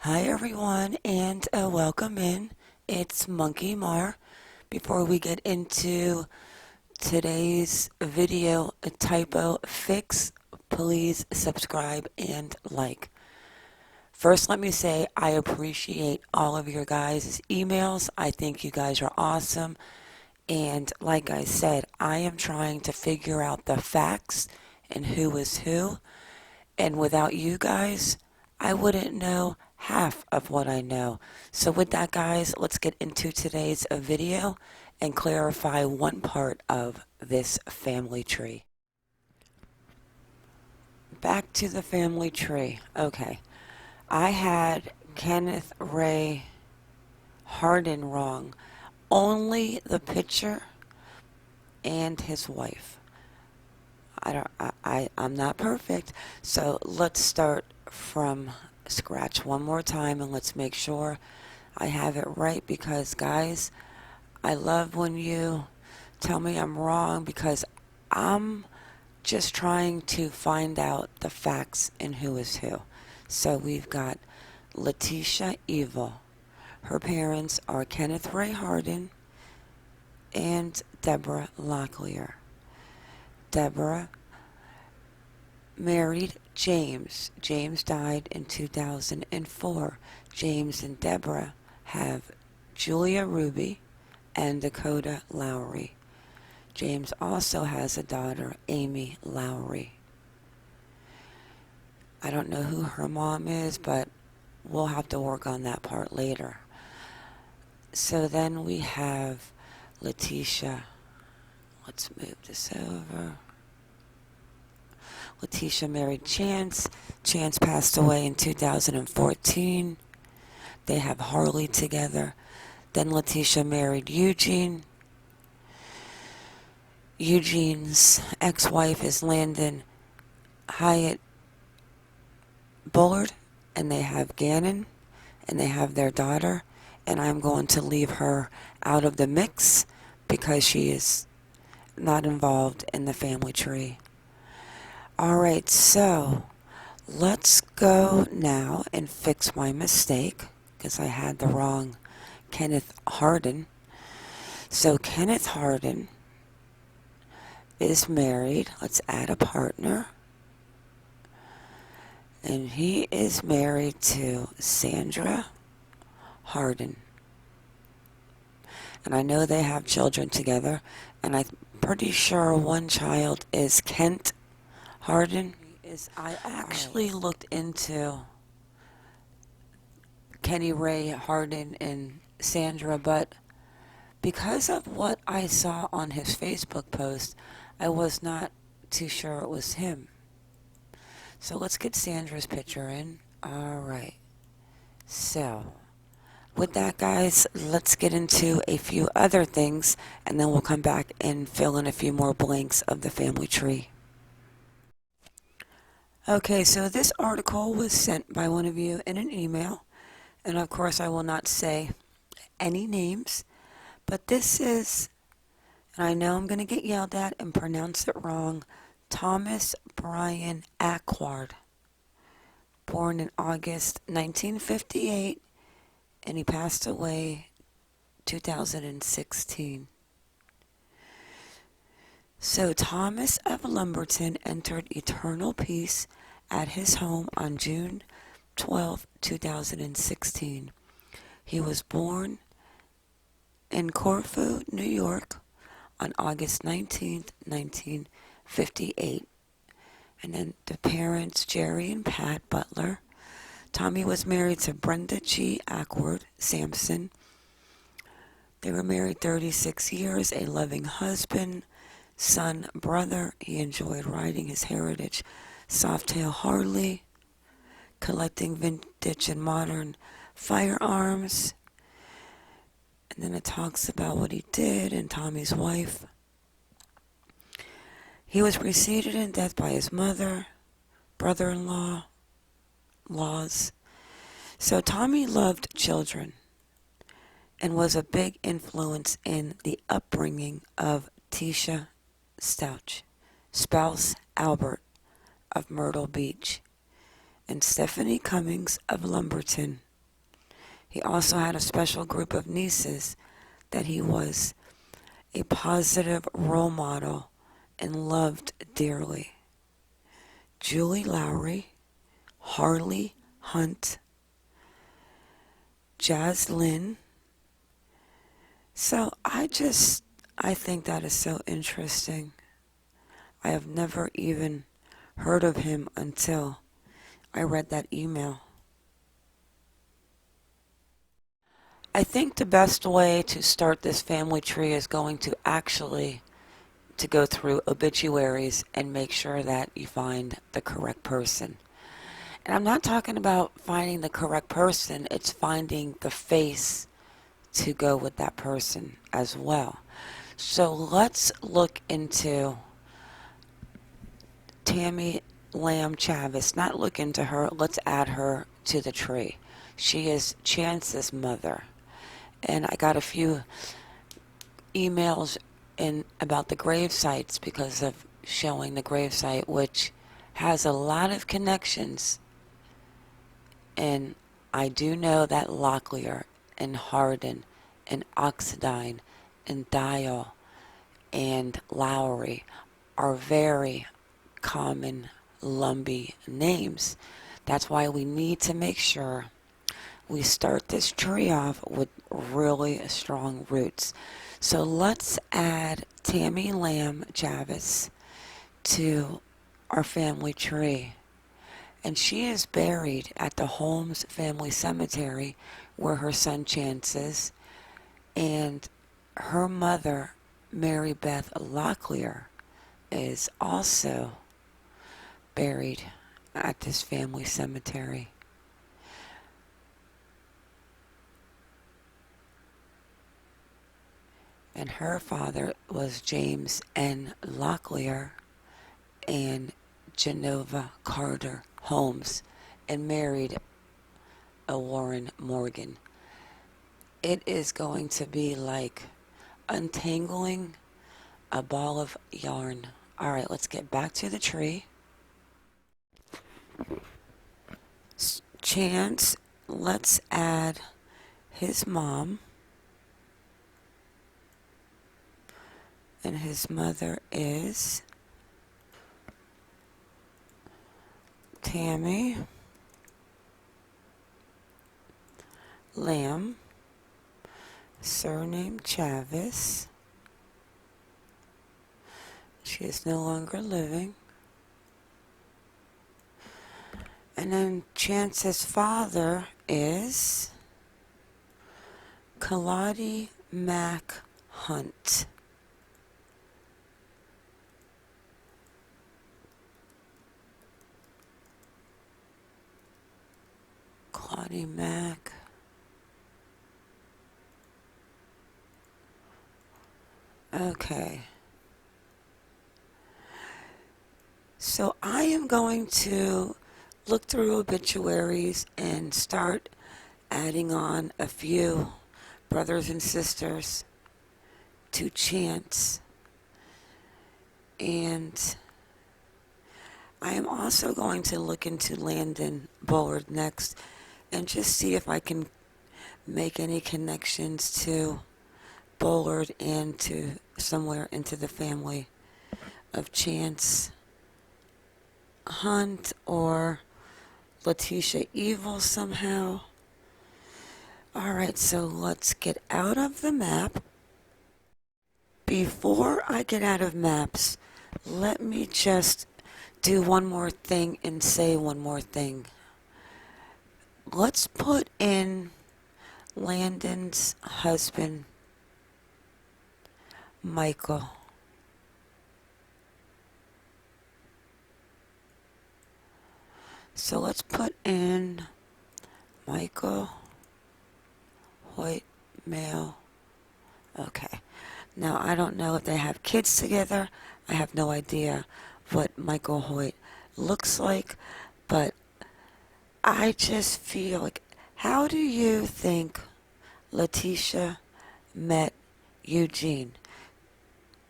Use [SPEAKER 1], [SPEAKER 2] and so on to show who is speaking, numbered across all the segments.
[SPEAKER 1] Hi everyone and welcome in. It's Monkey Mar. Before we get into today's video a typo fix, please subscribe and like. First, let me say I appreciate all of your guys' emails. I think you guys are awesome. And like I said, I am trying to figure out the facts and who is who. And without you guys, I wouldn't know half of what I know. So with that, guys, let's get into today's video and clarify one part of this family tree. Back to the family tree. Okay. I had Kenneth Ray Hardin wrong. Only the picture and his wife. I'm not perfect. So let's start from scratch one more time and let's make sure I have it right, because guys, I love when you tell me I'm wrong, because I'm just trying to find out the facts and who is who. So we've got Letecia Evil. Her parents are Kenneth Ray Hardin and Deborah Locklear. Deborah married James. James died in 2004. James and Deborah have Julia Ruby and Dakota Lowry. James also has a daughter, Amy Lowry. I don't know who her mom is, but we'll have to work on that part later. So then we have Letecia. Let's move this over. Letecia married Chance. Chance passed away in 2014. They have Harley together. Then Letecia married Eugene. Eugene's ex-wife is Landon Hyatt Bullard, and they have Gannon, and they have their daughter, and I'm going to leave her out of the mix because she is not involved in the family tree. Alright, so let's go now and fix my mistake, because I had the wrong Kenneth Hardin. So Kenneth Hardin is married. Let's add a partner. And he is married to Sandra Hardin. And I know they have children together. And I'm pretty sure one child is Kent Hardin. I actually looked into Kenny Ray Hardin and Sandra, but because of what I saw on his Facebook post, I was not too sure it was him. So let's get Sandra's picture in. Alright. So, with that, guys, let's get into a few other things, and then we'll come back and fill in a few more blanks of the family tree. Okay, so this article was sent by one of you in an email, and of course I will not say any names, but this is, and I know I'm going to get yelled at and pronounce it wrong, Thomas Brian Acquard, born in August 1958, and he passed away 2016. So Thomas of Lumberton entered eternal peace at his home on June 12, 2016. He was born in Corfu, New York on August 19, 1958. And then the parents, Jerry and Pat Butler. Tommy was married to Brenda G. Ackward Sampson. They were married 36 years, a loving husband, son, brother. He enjoyed riding his heritage Softail Harley, collecting vintage and modern firearms. And then it talks about what he did and Tommy's wife. He was preceded in death by his mother, brother-in-law, laws. So Tommy loved children and was a big influence in the upbringing of Letecia Stauch, spouse Albert of Myrtle Beach, and Stephanie Cummings of Lumberton. He also had a special group of nieces that he was a positive role model and loved dearly. Julie Lowry, Harley Hunt, Jaslyn. So I think that is so interesting. I have never even heard of him until I read that email. I think the best way to start this family tree is going to actually to go through obituaries and make sure that you find the correct person. And I'm not talking about finding the correct person, it's finding the face to go with that person as well. So let's look into Tammy Lamb Chavis. Not look into her, let's add her to the tree. She is Chance's mother. And I got a few emails in about the grave sites because of showing the grave site, which has a lot of connections. And I do know that Locklear and Hardin and Oxidine and Dial and Lowry are very common Lumbee names. That's why we need to make sure we start this tree off with really strong roots. So let's add Tammy Lamb Chavis to our family tree. And she is buried at the Holmes Family Cemetery where her son Chance is. And her mother, Mary Beth Locklear, is also buried at this family cemetery. And her father was James N. Locklear and Genova Carter Holmes, and married a Warren Morgan. It is going to be like untangling a ball of yarn. All right, let's get back to the tree. Chance, let's add his mom. And his mother is Tammy Lamb, surname Chavis. She is no longer living. And then Chance's father is Kaladi Mac Hunt. Claudie Mac. Okay. So I am going to look through obituaries and start adding on a few brothers and sisters to Chance. And I am also going to look into Landon Bullard next and just see if I can make any connections to Bullard and to somewhere into the family of Chance Hunt or Letecia Evil somehow. Alright, so let's get out of the map. Before I get out of maps, let me just do one more thing and say one more thing. Let's put in Landon's husband, Michael. So let's put in Michael Hoyt, male. Okay. Now, I don't know if they have kids together. I have no idea what Michael Hoyt looks like, but I just feel like, how do you think Letecia met Eugene?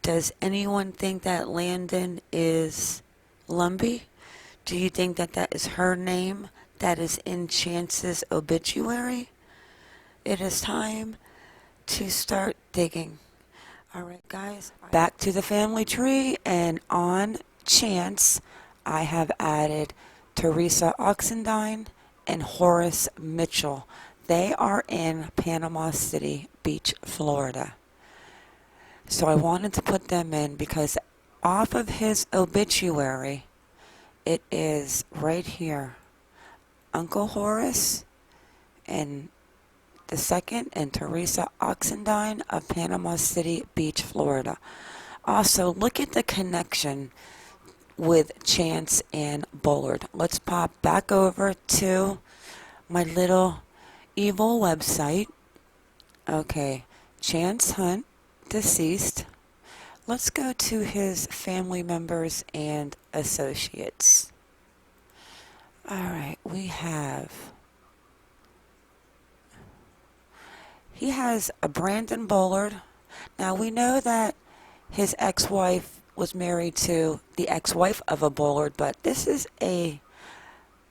[SPEAKER 1] Does anyone think that Landon is Lumbee? Do you think that that is her name that is in Chance's obituary? it is time to start digging. All right, guys, back to the family tree, and on chance, I have added Teresa Oxendine and Horace Mitchell. They are in Panama City Beach, Florida. So I wanted to put them in because off of his obituary, it is right here. Uncle Horace and the second, and Teresa Oxendine of Panama City Beach, Florida. Also, look at the connection with Chance and Bullard. Let's pop back over to my little evil website. Okay, Chance Hunt, deceased. Let's go to his family members and associates. All right, he has a Brandon Bullard. Now we know that his ex-wife was married to the ex-wife of a Bullard, but this is a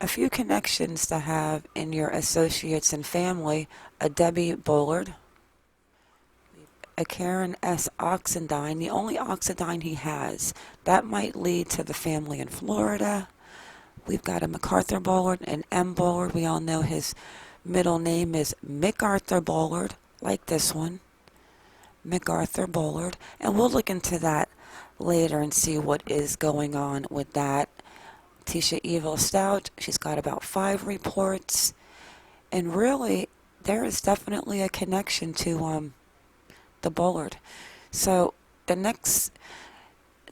[SPEAKER 1] few connections to have in your associates and family. A Debbie Bullard, a Karen S. Oxendine, the only Oxendine he has. That might lead to the family in Florida. We've got a MacArthur Bullard and M. Bullard. We all know his middle name is MacArthur Bullard, like this one, MacArthur Bullard. And we'll look into that later and see what is going on with that. Letecia Stauch, she's got about 5 reports. And really, there is definitely a connection to the Bullard. So the next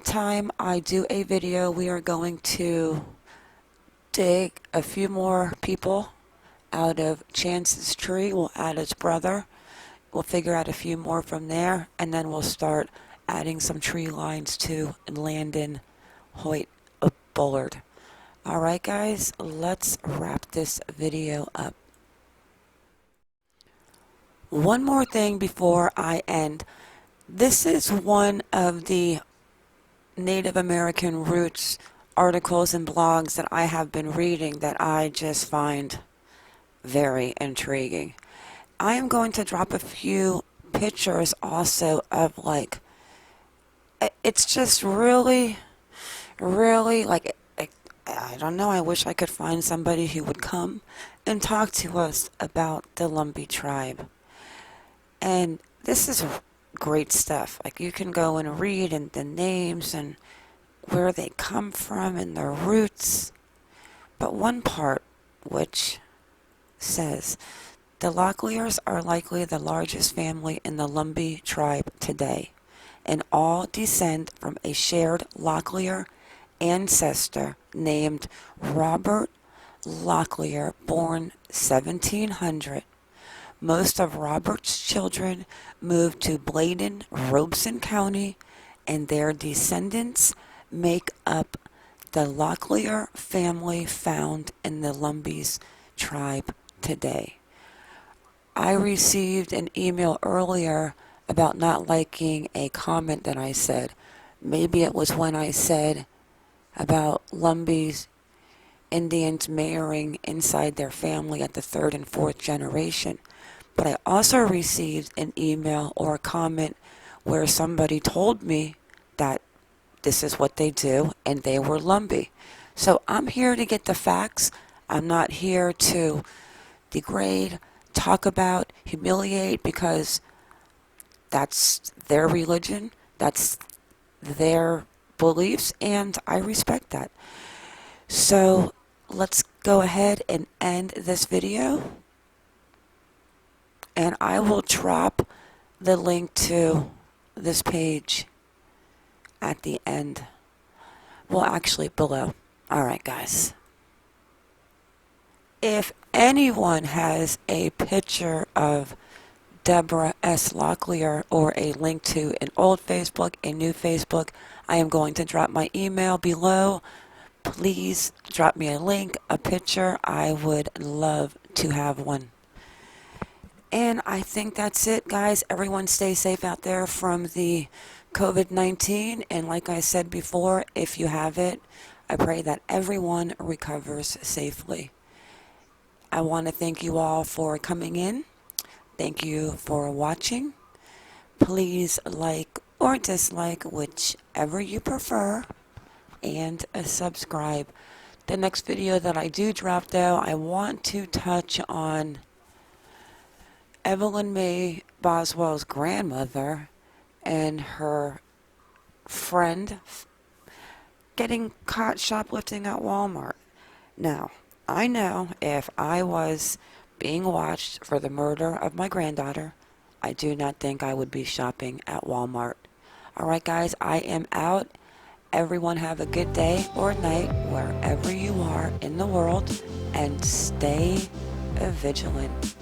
[SPEAKER 1] time I do a video, we are going to dig a few more people out of Chance's tree. We'll add his brother. We'll figure out a few more from there, and then we'll start adding some tree lines to Landon Hoyt Bullard. All right, guys, let's wrap this video up. One more thing before I end. This is one of the Native American roots articles and blogs that I have been reading that I just find very intriguing. I am going to drop a few pictures also of it's just really I don't know, I wish I could find somebody who would come and talk to us about the Lumbee tribe. And this is great stuff. Like, you can go and read and the names and where they come from and their roots. But one part which says, the Locklears are likely the largest family in the Lumbee tribe today, and all descend from a shared Locklear ancestor named Robert Locklear, born 1700. Most of Robert's children moved to Bladen, Robeson County, and their descendants make up the Locklear family found in the Lumbee's tribe today. I received an email earlier about not liking a comment that I said. Maybe it was when I said about Lumbee's Indians marrying inside their family at the 3rd and 4th generation. But I also received an email or a comment where somebody told me that this is what they do and they were Lumbee. So I'm here to get the facts. I'm not here to degrade, talk about, humiliate, because that's their religion, that's their beliefs, and I respect that. So let's go ahead and end this video, and I will drop the link to this page at the end. Well, actually below. Alright, guys. If anyone has a picture of Deborah S. Locklear or a link to an old Facebook, a new Facebook, I am going to drop my email below. Please drop me a link, a picture. I would love to have one. And I think that's it, guys. Everyone stay safe out there from the COVID-19. And like I said before, if you have it, I pray that everyone recovers safely. I want to thank you all for coming in Thank you for watching. Please like or dislike whichever you prefer, and subscribe. The next video that I do drop, though, I want to touch on Evelyn Mae Boswell's grandmother and her friend getting caught shoplifting at Walmart. Now, I know if I was being watched for the murder of my granddaughter, I do not think I would be shopping at Walmart. Alright, guys, I am out. Everyone have a good day or night wherever you are in the world, and stay vigilant.